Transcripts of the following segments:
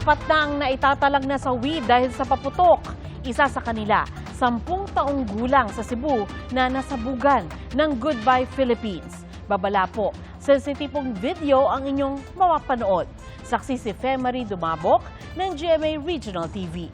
Apat na ang naitatalag na sawi dahil sa paputok. Isa sa kanila, 10 taong gulang sa Cebu na nasabugan ng Goodbye Philippines. Babala po, sensitipong video ang inyong mapapanood. Saksi si Femari Dumabok ng GMA Regional TV.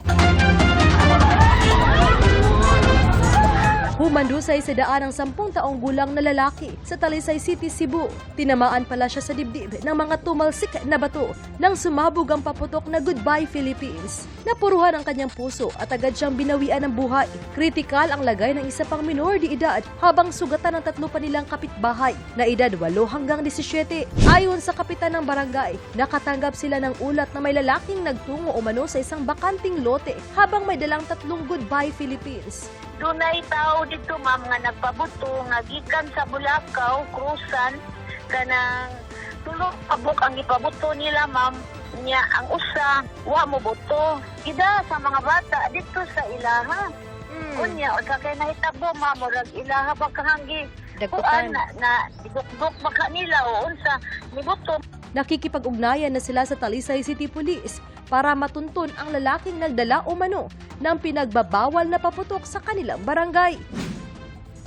Humandusay sa daan ang 10 taong gulang na lalaki sa Talisay City, Cebu. Tinamaan pala siya sa dibdib ng mga tumalsik na bato nang sumabog ang paputok na Goodbye Philippines. Napuruhan ang kanyang puso at agad siyang binawian ng buhay. Kritikal ang lagay ng isa pang minor de edad habang sugatan ng 3 pa nilang kapitbahay na edad 8 hanggang 17. Ayon sa kapitan ng barangay, nakatanggap sila ng ulat na may lalaking nagtungo umano sa isang bakanting lote habang may dalang 3 Goodbye Philippines. Dunay tao dito ma'am nga nagpabuto nga gikan sa Bulacau, Crusan kanang tulo abok ang ipabuto nila ma'am nya ang usa wa mo buto. Ida sa mga bata dito sa ilaha. Unya o sa kay nahitabo ma'am murag ilaha ba kahanggi kuan na idukdok ba kanila o unsa ni buto. Nakikipag-ugnayan na sila sa Talisay City Police para matuntun ang lalaking nagdala umano ng pinagbabawal na paputok sa kanilang barangay.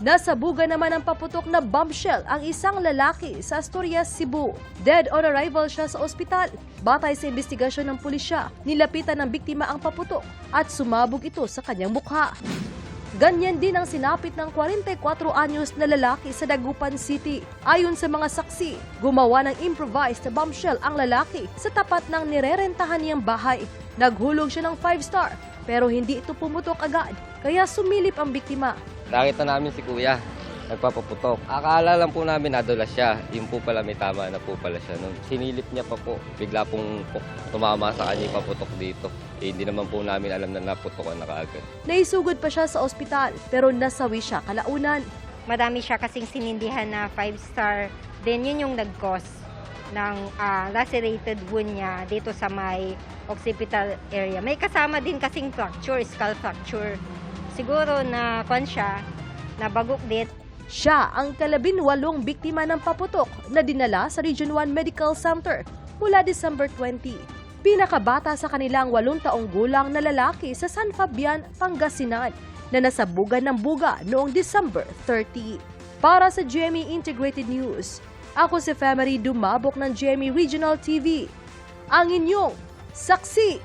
Nasabugan naman ng paputok na bombshell ang isang lalaki sa Asturias, Cebu. Dead on arrival siya sa ospital. Batay sa investigasyon ng pulisya, nilapitan ng biktima ang paputok at sumabog ito sa kanyang mukha. Ganyan din ang sinapit ng 44 anyos na lalaki sa Dagupan City. Ayon sa mga saksi, gumawa ng improvised na bombshell ang lalaki sa tapat ng nirerentahan niyang bahay. Naghulog siya ng 5-star pero hindi ito pumutok agad kaya sumilip ang biktima. Nakita namin si kuya, nagpapaputok. Akala lang po namin nadulas siya. Yung po pala may tama na po pala siya. Nung sinilip niya pa po, bigla pong tumama sa kanya yung paputok dito. Hindi naman po namin alam na naputokan na kaagad. Naisugod pa siya sa ospital pero nasawi siya kalaunan. Madami siya kasing sinindihan na 5-star. Then yun yung nag-cause ng lacerated wound niya dito sa may occipital area. May kasama din kasing fracture, skull fracture. Siguro na siya, nabagok din. Siya ang ika-18 biktima ng paputok na dinala sa Region 1 Medical Center mula December 20. Pinakabata sa kanilang 8 taong gulang na lalaki sa San Fabian, Pangasinan na nasabugan ng buga noong December 30. Para sa GMA Integrated News, ako si Femari Dumabok ng GMA Regional TV, ang inyong saksi.